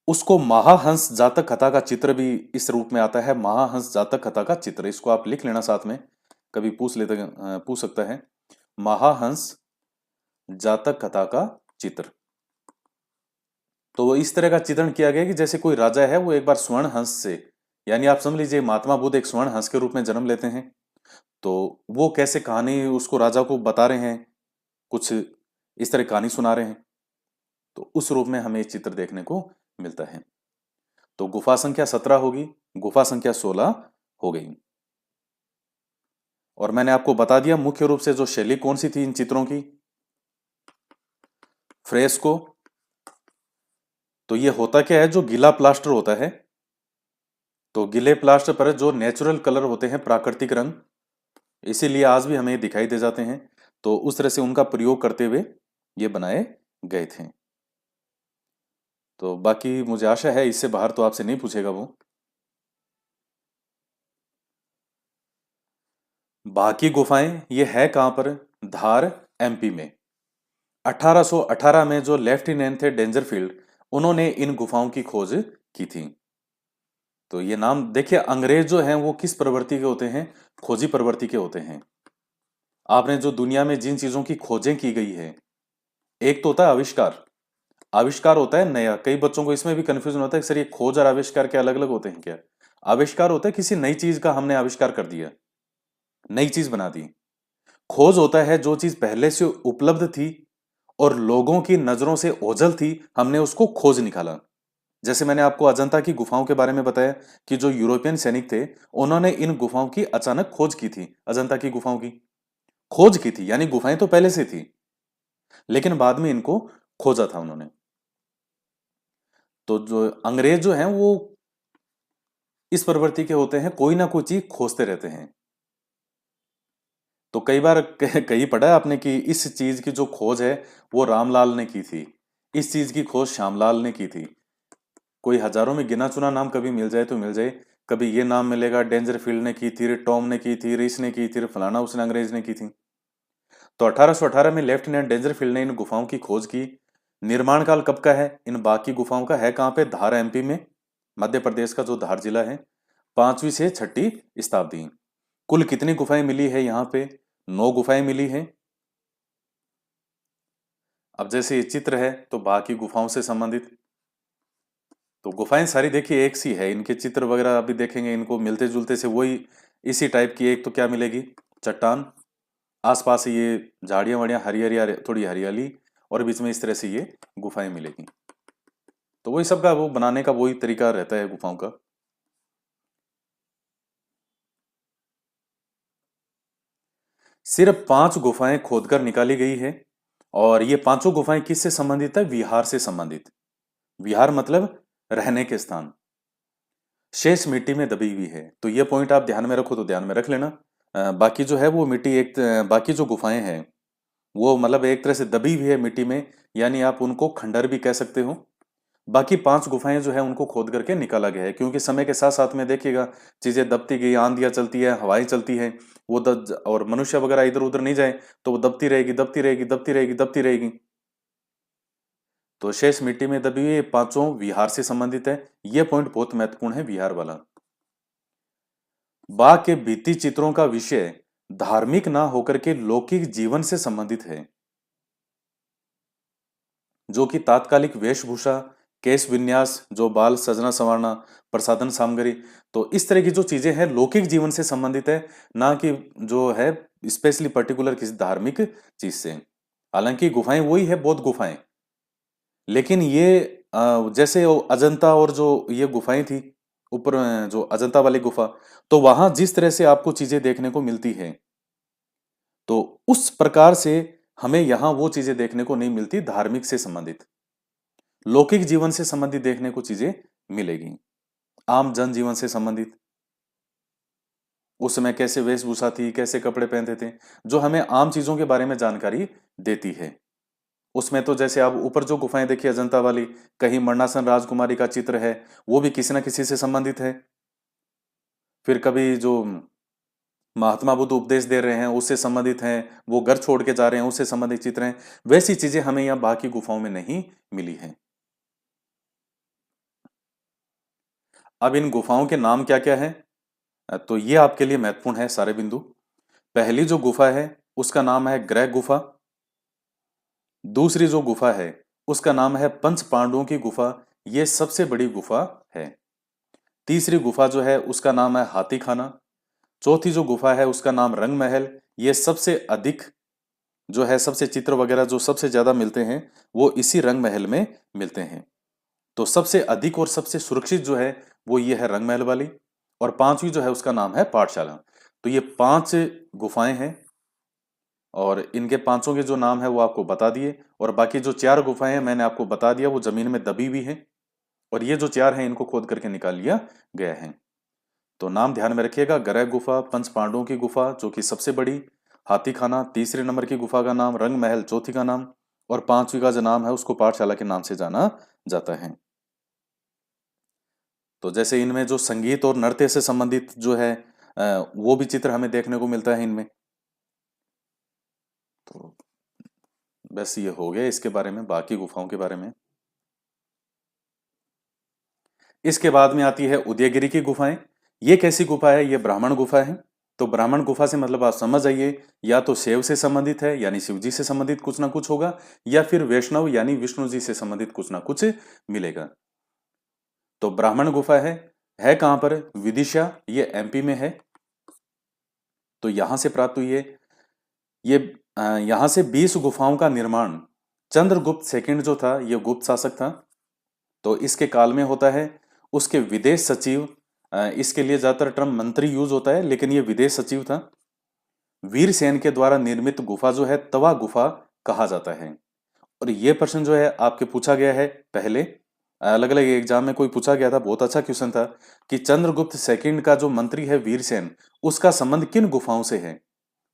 उसको महाहंस जातक कथा का चित्र भी इस रूप में आता है। महाहंस जातक कथा का चित्र, इसको आप लिख लेना साथ में कभी पूछ सकता है। महाहंस जातक कथा का चित्र। तो वो इस तरह का चित्रण किया गया कि जैसे कोई राजा है, वो एक बार स्वर्ण हंस से, यानी आप समझ लीजिए महात्मा बुद्ध एक स्वर्ण हंस के रूप में जन्म लेते हैं, तो वो कैसे कहानी उसको राजा को बता रहे हैं, कुछ इस तरह कहानी सुना रहे हैं, तो उस रूप में हमें ये चित्र देखने को मिलता है। तो गुफा संख्या 17 होगी, गुफा संख्या 16 हो गई। और मैंने आपको बता दिया मुख्य रूप से जो शैली कौन सी थी इन चित्रों की, फ्रेस्को। तो ये होता क्या है, जो गीला प्लास्टर होता है, तो गीले प्लास्टर पर जो नेचुरल कलर होते हैं, प्राकृतिक रंग, इसीलिए आज भी हमें दिखाई दे जाते हैं, तो उस तरह से उनका प्रयोग करते हुए ये बनाए गए थे। तो बाकी मुझे आशा है इससे बाहर तो आपसे नहीं पूछेगा वो। बाकी गुफाएं ये है कहां पर, धार एमपी में। 1818 में जो लेफ्टिनेंट थे डेंजरफील्ड, उन्होंने इन गुफाओं की खोज की थी। तो ये नाम देखिए, अंग्रेज जो हैं वो किस प्रवृत्ति के होते हैं, खोजी प्रवृत्ति के होते हैं। आपने जो दुनिया में जिन चीजों की खोजें की गई है, एक तो होता है आविष्कार, आविष्कार होता है नया। कई बच्चों को इसमें भी कंफ्यूजन होता है कि सर ये खोज और आविष्कार क्या अलग अलग होते हैं क्या। आविष्कार होता है किसी नई चीज का हमने आविष्कार कर दिया, नई चीज बना दी। खोज होता है जो चीज पहले से उपलब्ध थी और लोगों की नजरों से ओझल थी, हमने उसको खोज निकाला। जैसे मैंने आपको अजंता की गुफाओं के बारे में बताया कि जो यूरोपियन सैनिक थे, उन्होंने इन गुफाओं की अचानक खोज की थी, अजंता की गुफाओं की खोज की थी, यानी गुफाएं तो पहले से थी, लेकिन बाद में इनको खोजा था उन्होंने। तो जो अंग्रेज जो हैं वो इस प्रवृत्ति के होते हैं, कोई ना कोई चीज खोजते रहते हैं। तो कई बार कहीं पढ़ा है आपने कि इस चीज की जो खोज है वो रामलाल ने की थी, इस चीज की खोज श्यामलाल ने की थी। कोई हजारों में गिना चुना नाम कभी मिल जाए तो मिल जाए, कभी ये नाम मिलेगा डेंजरफील्ड ने की थी, टॉम ने की थी, रीस ने की थी, फलाना उसने अंग्रेज ने की थी। तो 1818 में लेफ्टिनेंट डेंजरफील्ड ने इन गुफाओं की खोज की। निर्माण काल कब का है इन बाकी गुफाओं का, है कहां पे, धार एमपी में, मध्य प्रदेश का जो धार जिला है। 5वीं से 6ठी शताब्दी। कुल कितनी गुफाएं मिली है यहाँ पे, 9 गुफाएं मिली हैं। अब जैसे ये चित्र है तो बाकी गुफाओं से संबंधित, तो गुफाएं सारी देखिए एक सी है, इनके चित्र वगैरह अभी देखेंगे इनको मिलते जुलते से वही इसी टाइप की। एक तो क्या मिलेगी, चट्टान, आसपास ये झाड़ियां वाड़ियां, हरी हरी थोड़ी हरियाली, और बीच में इस तरह से ये गुफाएं मिलेगी। तो वही सबका वो बनाने का वही तरीका रहता है गुफाओं का। सिर्फ 5 गुफाएं खोदकर निकाली गई है, और ये पांचों गुफाएं किससे संबंधित है, विहार से संबंधित। विहार मतलब रहने के स्थान। शेष मिट्टी में दबी हुई है, तो ये पॉइंट आप ध्यान में रखो तो ध्यान में रख लेना। बाकी जो है वो मिट्टी एक, बाकी जो गुफाएं हैं वो मतलब एक तरह से दबी हुई है मिट्टी में, यानी आप उनको खंडर भी कह सकते हो। बाकी 5 गुफाएं जो है उनको खोद करके निकाला गया है, क्योंकि समय के साथ साथ में देखिएगा चीजें दबती गई, आंधियां चलती है, हवाएं चलती है, वो और मनुष्य वगैरह इधर उधर नहीं जाए तो वो दबती रहेगी, दबती रहेगी, दबती रहेगी, दबती रहेगी। तो शेष मिट्टी में दबी हुई ये पांचों विहार से संबंधित है। यह पॉइंट बहुत महत्वपूर्ण है, विहार वाला। बाघ के भित्ति चित्रों का विषय धार्मिक ना होकर के लौकिक जीवन से संबंधित है, जो कि तात्कालिक वेशभूषा, केश विन्यास, जो बाल सजना संवारना, प्रसाधन सामग्री, तो इस तरह की जो चीजें हैं लौकिक जीवन से संबंधित है, ना कि जो है स्पेशली पर्टिकुलर किसी धार्मिक चीज से। हालांकि गुफाएं वही है, बौद्ध गुफाएं, लेकिन ये जैसे वो अजंता और जो ये गुफाएं थी ऊपर, जो अजंता वाली गुफा, तो वहां जिस तरह से आपको चीजें देखने को मिलती है, तो उस प्रकार से हमें यहां वो चीजें देखने को नहीं मिलती धार्मिक से संबंधित। लौकिक जीवन से संबंधित देखने को चीजें मिलेगी, आम जनजीवन से संबंधित, उस समय कैसे वेशभूषा थी, कैसे कपड़े पहनते थे, जो हमें आम चीजों के बारे में जानकारी देती है। उसमें तो जैसे आप ऊपर जो गुफाएं देखिए अजंता वाली, कहीं मरणासन राजकुमारी का चित्र है, वो भी किसी ना किसी से संबंधित है। फिर कभी जो महात्मा बुद्ध उपदेश दे रहे हैं उससे संबंधित हैं, वो घर छोड़ के जा रहे हैं उससे संबंधित चित्र हैं। वैसी चीजें हमें यहाँ बाकी गुफाओं में नहीं मिली हैं। अब इन गुफाओं के नाम क्या क्या है, तो ये आपके लिए महत्वपूर्ण है सारे बिंदु। पहली जो गुफा है उसका नाम है ग्रह गुफा। दूसरी जो गुफा है उसका नाम है पंच पांडवों की गुफा, ये सबसे बड़ी गुफा है। तीसरी गुफा जो है उसका नाम है हाथी खाना। चौथी जो गुफा है उसका नाम रंग महल। ये सबसे अधिक जो है, सबसे चित्र वगैरह जो सबसे ज्यादा मिलते हैं वो इसी रंग महल में मिलते हैं। तो सबसे अधिक और सबसे सुरक्षित जो है वो ये है रंग महल वाली। और पांचवी जो है उसका नाम है पाठशाला। तो ये पांच गुफाएं हैं और इनके पांचों के जो नाम है वो आपको बता दिए। और बाकी जो चार गुफाएं हैं मैंने आपको बता दिया, वो जमीन में दबी हुई हैं। और ये जो चार हैं इनको खोद करके निकाल लिया गया है। तो नाम ध्यान में रखिएगा, गर्ह गुफा, पंच पांडवों की गुफा जो कि सबसे बड़ी, हाथी खाना तीसरे नंबर की गुफा का नाम, रंग महल चौथी का नाम, और पांचवी का जो नाम है उसको पाठशाला के नाम से जाना जाता है। तो जैसे इनमें जो संगीत और नृत्य से संबंधित जो है वो भी चित्र हमें देखने को मिलता है इनमें। तो बस ये हो गया इसके बारे में, बाकी गुफाओं के बारे में। इसके बाद में आती है उदयगिरी की गुफाएं। ये कैसी गुफा है? ये ब्राह्मण गुफा है। तो ब्राह्मण गुफा से मतलब आप समझ जाइए, या तो शैव से संबंधित है यानी शिव जी से संबंधित कुछ ना कुछ होगा, या फिर वैष्णव यानी विष्णु जी से संबंधित कुछ ना कुछ मिलेगा। तो ब्राह्मण गुफा है कहां पर? विदिशा, ये एमपी में है। तो यहां से प्राप्त हुई है ये। यहां से 20 गुफाओं का निर्माण चंद्रगुप्त सेकंड जो था, ये गुप्त शासक था, तो इसके काल में होता है। उसके विदेश सचिव, इसके लिए ज्यादातर टर्म मंत्री यूज होता है, लेकिन ये विदेश सचिव था। वीरसेन के द्वारा निर्मित गुफा जो है तवा गुफा कहा जाता है। और ये प्रश्न जो है आपके पूछा गया है पहले, अलग अलग एग्जाम में कोई पूछा गया था, बहुत अच्छा क्वेश्चन था कि चंद्रगुप्त सेकंड का जो मंत्री है वीरसेन, उसका संबंध किन गुफाओं से है?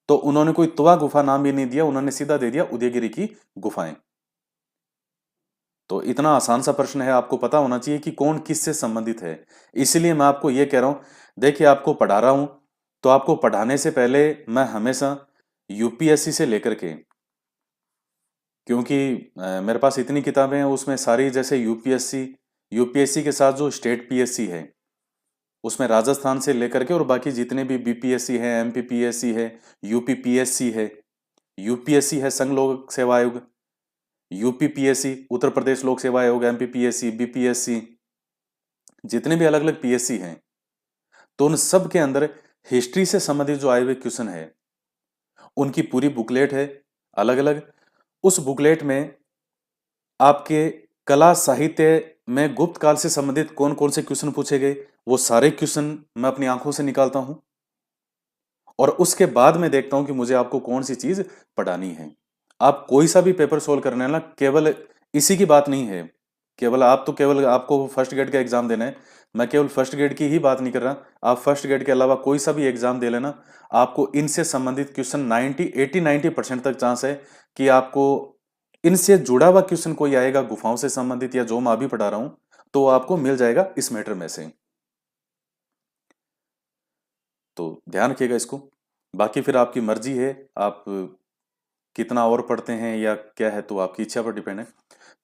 तो उन्होंने कोई तवा गुफा नाम भी नहीं दिया, उन्होंने सीधा दे दिया उदयगिरी की गुफाएं। तो इतना आसान सा प्रश्न है, आपको पता होना चाहिए कि कौन किससे संबंधित है। इसलिए मैं आपको यह कह रहा हूं, देखिए आपको पढ़ा रहा हूं तो आपको पढ़ाने से पहले मैं हमेशा यूपीएससी से लेकर के, क्योंकि मेरे पास इतनी किताबें हैं उसमें सारी, जैसे यूपीएससी, यूपीएससी के साथ जो स्टेट पीएससी है उसमें राजस्थान से लेकर के और बाकी जितने भी बीपीएससी है, एमपीपीएससी है, यूपीपीएससी है, यूपीएससी है संघ लोक सेवा आयोग, यूपीपीएससी उत्तर प्रदेश लोक सेवा आयोग, एमपीपीएससी, बीपीएससी, जितने भी अलग अलग पीएससी हैं, तो उन सब के अंदर हिस्ट्री से संबंधित जो आए हुए क्वेश्चन है उनकी पूरी बुकलेट है अलग अलग। उस बुकलेट में आपके कला साहित्य में गुप्त काल से संबंधित कौन कौन से क्वेश्चन पूछे गए, वो सारे क्वेश्चन मैं अपनी आंखों से निकालता हूं। और उसके बाद मैं देखता हूं कि मुझे आपको कौन सी चीज पढ़ानी है। आप कोई सा भी पेपर सोल्व करना है ना, केवल इसी की बात नहीं है, केवल आप तो केवल आपको फर्स्ट ग्रेड का एग्जाम देना है, मैं केवल फर्स्ट ग्रेड की ही बात नहीं कर रहा। आप फर्स्ट ग्रेड के अलावा कोई सा भी एग्जाम दे लेना, आपको इनसे संबंधित क्वेश्चन 90 80 90% तक चांस है कि आपको इनसे जुड़ा हुआ क्वेश्चन कोई आएगा गुफाओं से संबंधित, या जो मैं अभी पढ़ा रहा हूं तो वो आपको मिल जाएगा इस मैटर में से। तो ध्यान रखिएगा इसको। बाकी फिर आपकी मर्जी है, आप कितना और पढ़ते हैं या क्या है तो आपकी इच्छा पर डिपेंड है।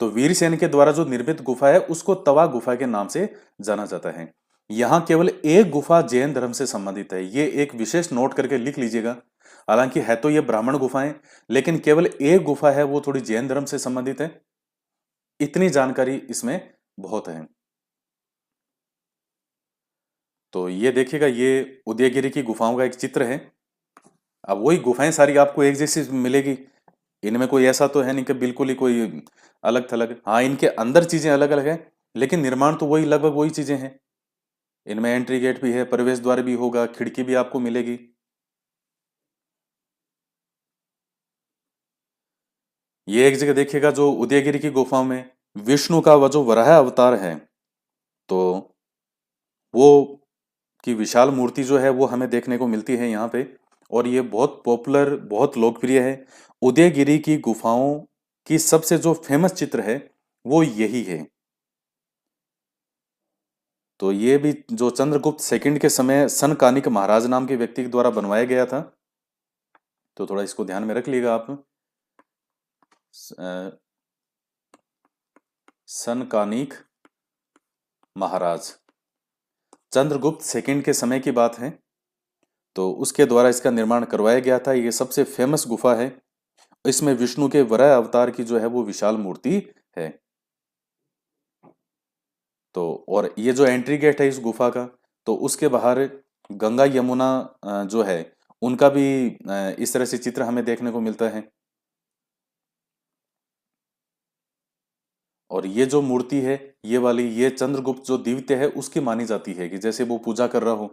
तो वीरसेन के द्वारा जो निर्मित गुफा है उसको तवा गुफा के नाम से जाना जाता है। यहां केवल एक गुफा जैन धर्म से संबंधित है, ये एक विशेष नोट करके लिख लीजिएगा। हालांकि है तो ये ब्राह्मण गुफाएं, लेकिन केवल एक गुफा है वो थोड़ी जैन धर्म से संबंधित है। इतनी जानकारी इसमें बहुत है। तो ये देखिएगा, ये उदयगिरी की गुफाओं का एक चित्र है। अब वही गुफाएं सारी आपको एक जैसी मिलेगी, इनमें कोई ऐसा तो है नहीं कि बिल्कुल ही कोई अलग थलग। हाँ, इनके अंदर चीजें अलग अलग है, लेकिन निर्माण तो वही, लगभग वही चीजें हैं। इनमें एंट्री गेट भी है, प्रवेश द्वार भी होगा, खिड़की भी आपको मिलेगी। ये एक जगह देखिएगा जो उदयगिरी की गुफाओं में विष्णु का वह जो वराह अवतार है, तो वो की विशाल मूर्ति जो है वो हमें देखने को मिलती है यहाँ पे। और ये बहुत पॉपुलर, बहुत लोकप्रिय है। उदयगिरी की गुफाओं की सबसे जो फेमस चित्र है वो यही है। तो ये भी जो चंद्रगुप्त सेकंड के समय सनकानिक महाराज नाम के व्यक्ति के द्वारा बनवाया गया था। तो थोड़ा इसको ध्यान में रख लीजिएगा आप। सनकानिक महाराज, चंद्रगुप्त सेकंड के समय की बात है। तो उसके द्वारा इसका निर्माण करवाया गया था। ये सबसे फेमस गुफा है। इसमें विष्णु के वराह अवतार की जो है वो विशाल मूर्ति है। तो और ये जो एंट्री गेट है इस गुफा का, तो उसके बाहर गंगा यमुना जो है उनका भी इस तरह से चित्र हमें देखने को मिलता है। और ये जो मूर्ति है, ये वाली, ये चंद्रगुप्त जो द्वितीय है उसकी मानी जाती है कि जैसे वो पूजा कर रहा हो।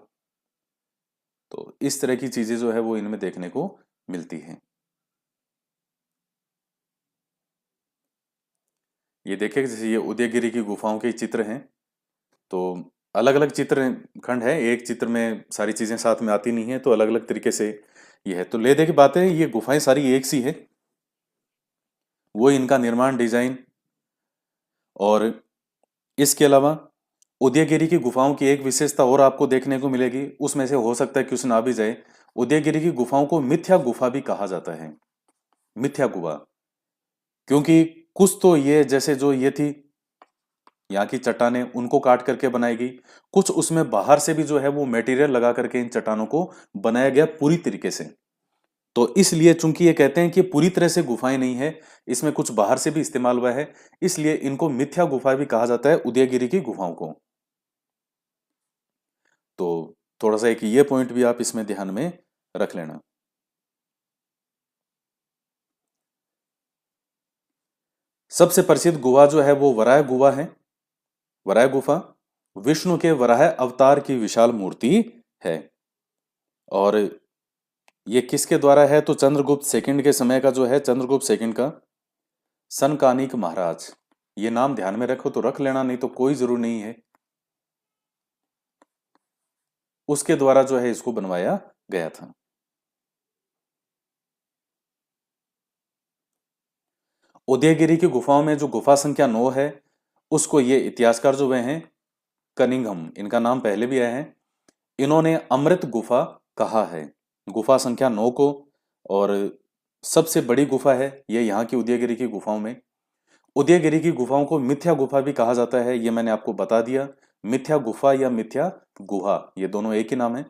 तो इस तरह की चीजें जो है वो इनमें देखने को मिलती हैं। ये देखिए जैसे ये उदयगिरी की गुफाओं के चित्र हैं। तो अलग अलग चित्र खंड है, एक चित्र में सारी चीजें साथ में आती नहीं है, तो अलग अलग तरीके से ये है। तो ले दे की बात है, ये गुफाएं सारी एक सी है, वो इनका निर्माण डिजाइन। और इसके अलावा उदयगिरी की गुफाओं की एक विशेषता और आपको देखने को मिलेगी, उसमें से हो सकता है क्वेश्चन आ भी जाए। उदयगिरी की गुफाओं को मिथ्या गुफा भी कहा जाता है। मिथ्या गुफा, क्योंकि कुछ तो ये जैसे जो ये थी यहाँ की चट्टानें, उनको काट करके बनाई गई, कुछ उसमें बाहर से भी जो है वो मटेरियल लगा करके इन चट्टानों को बनाया गया पूरी तरीके से। तो इसलिए चूंकि ये कहते हैं कि पूरी तरह से गुफाएं नहीं है, इसमें कुछ बाहर से भी इस्तेमाल हुआ है, इसलिए इनको मिथ्या गुफा भी कहा जाता है उदयगिरी की गुफाओं को। तो थोड़ा सा एक ये पॉइंट भी आप इसमें ध्यान में रख लेना। सबसे प्रसिद्ध गुहा जो है वो वराह गुहा है। वराह गुफा विष्णु के वराह अवतार की विशाल मूर्ति है। और ये किसके द्वारा है, तो चंद्रगुप्त सेकंड के समय का जो है, चंद्रगुप्त सेकंड का सनकानिक महाराज, ये नाम ध्यान में रखो तो रख लेना, नहीं तो कोई जरूर नहीं है। उसके द्वारा जो है इसको बनवाया गया था। उदयगिरी की गुफाओं में जो गुफा संख्या 9 है, उसको ये इतिहासकार जो वे हैं कनिंघम, इनका नाम पहले भी आया है, इन्होंने अमृत गुफा कहा है गुफा संख्या 9 को। और सबसे बड़ी गुफा है ये यहाँ की उदयगिरी की गुफाओं में। उदयगिरी की गुफाओं को मिथ्या गुफा भी कहा जाता है, ये मैंने आपको बता दिया। मिथ्या गुफा या मिथ्या गुहा, ये दोनों एक ही नाम है।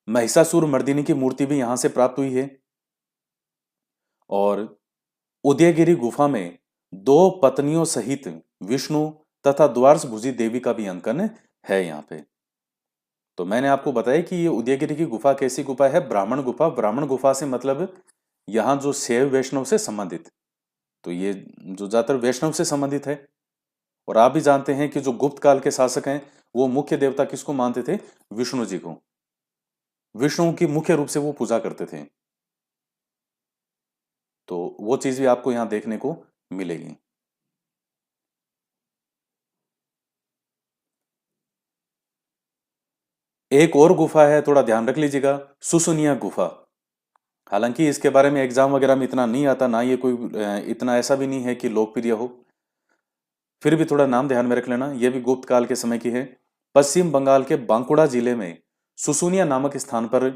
महिषासुर मर्दिनी की मूर्ति भी यहां से प्राप्त हुई है। और उदयगिरी गुफा में दो पत्नियों सहित विष्णु तथा द्वारभुजी देवी का भी अंकन है यहाँ पे। तो मैंने आपको बताया कि ये उदयगिरी की गुफा कैसी गुफा है, ब्राह्मण गुफा। ब्राह्मण गुफा से मतलब यहाँ जो शैव वैष्णव से संबंधित, तो ये जो ज्यादातर वैष्णव से संबंधित है। और आप भी जानते हैं कि जो गुप्त काल के शासक हैं वो मुख्य देवता किसको मानते थे, विष्णु जी को। विष्णु की मुख्य रूप से वो पूजा करते थे। तो वो चीज भी आपको यहां देखने को मिलेगी। एक और गुफा है, थोड़ा ध्यान रख लीजिएगा, सुसुनिया गुफा। हालांकि इसके बारे में एग्जाम वगैरह में इतना नहीं आता, ना ये कोई इतना ऐसा भी नहीं है कि लोकप्रिय हो, फिर भी थोड़ा नाम ध्यान में रख लेना। यह भी गुप्त काल के समय की है। पश्चिम बंगाल के बांकुड़ा जिले में सुसुनिया नामक स्थान पर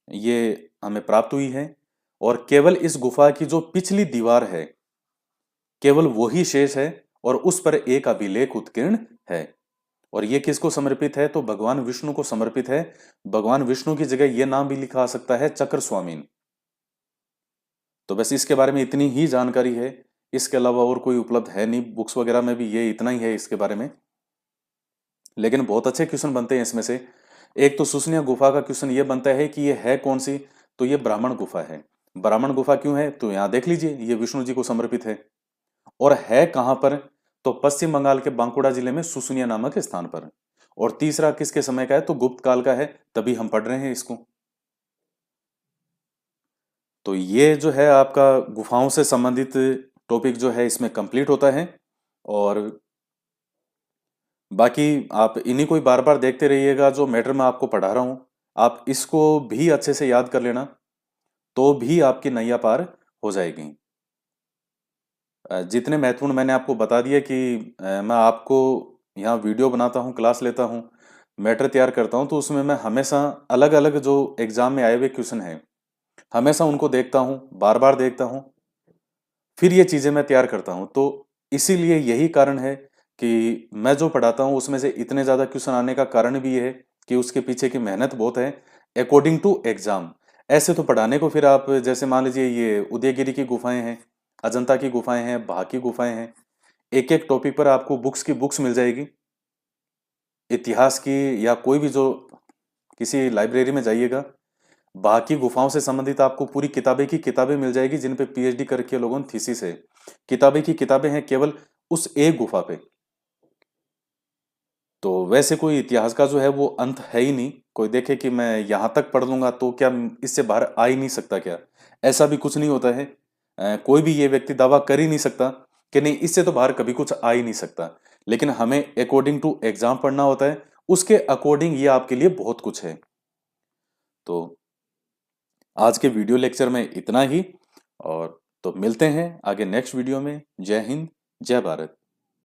ये हमें प्राप्त हुई है। और केवल इस गुफा की जो पिछली दीवार है, केवल वही शेष है, और उस पर एक अभिलेख उत्कीर्ण है। और ये किसको समर्पित है, तो भगवान विष्णु को समर्पित है। भगवान विष्णु की जगह यह नाम भी लिखा आ सकता है, चक्र स्वामीन। तो बस इसके बारे में इतनी ही जानकारी है, इसके अलावा और कोई उपलब्ध है नहीं, बुक्स वगैरह में भी ये इतना ही है इसके बारे में। लेकिन बहुत अच्छे क्वेश्चन बनते हैं इसमें से। एक तो सुसनिया गुफा का क्वेश्चन ये बनता है कि ये है कौन सी, तो ये ब्राह्मण गुफा है। ब्राह्मण गुफा क्यों है, तो यहाँ देख लीजिए, ये विष्णु जी को समर्पित है। और है कहां पर, तो पश्चिम बंगाल के बांकुड़ा जिले में सुसुनिया नामक स्थान पर। और तीसरा किसके समय का है, तो गुप्त काल का है, तभी हम पढ़ रहे हैं इसको। तो ये जो है आपका गुफाओं से संबंधित टॉपिक जो है इसमें कंप्लीट होता है। और बाकी आप इन्हीं को ही बार बार देखते रहिएगा, जो मैटर मैं आपको पढ़ा रहा हूं आप इसको भी अच्छे से याद कर लेना, तो भी आपकी नैया पार हो जाएगी। जितने महत्वपूर्ण मैंने आपको बता दिया कि मैं आपको यहाँ वीडियो बनाता हूँ, क्लास लेता हूँ, मैटर तैयार करता हूँ, तो उसमें मैं हमेशा अलग अलग जो एग्जाम में आए हुए क्वेश्चन हैं हमेशा उनको देखता हूँ, बार बार देखता हूँ, फिर ये चीज़ें मैं तैयार करता हूँ। तो इसीलिए यही कारण है कि मैं जो पढ़ाता हूँ उसमें से इतने ज़्यादा क्वेश्चन आने का कारण भी ये है कि उसके पीछे की मेहनत बहुत है। According to exam. ऐसे तो पढ़ाने को फिर आप जैसे मान लीजिए ये उदयगिरी की गुफाएं हैं, अजंता की गुफाएं हैं, भाग की गुफाएं हैं, एक एक टॉपिक पर आपको बुक्स की बुक्स मिल जाएगी। इतिहास की या कोई भी जो किसी लाइब्रेरी में जाइएगा, भाग की गुफाओं से संबंधित आपको पूरी किताबें की किताबें मिल जाएगी जिन पे पीएचडी करके लोगों ने थीसिस है। किताबें की किताबें हैं केवल उस एक गुफा पे। तो वैसे कोई इतिहास का जो है वो अंत है ही नहीं। कोई देखे कि मैं यहां तक पढ़ लूंगा तो क्या इससे बाहर आ ही नहीं सकता क्या? ऐसा भी कुछ नहीं होता है। कोई भी ये व्यक्ति दावा कर ही नहीं सकता कि नहीं इससे तो बाहर कभी कुछ आ ही नहीं सकता। लेकिन हमें अकॉर्डिंग टू एग्जाम पढ़ना होता है, उसके अकॉर्डिंग ये आपके लिए बहुत कुछ है। तो आज के वीडियो लेक्चर में इतना ही। और तो मिलते हैं आगे नेक्स्ट वीडियो में। जय हिंद, जय भारत।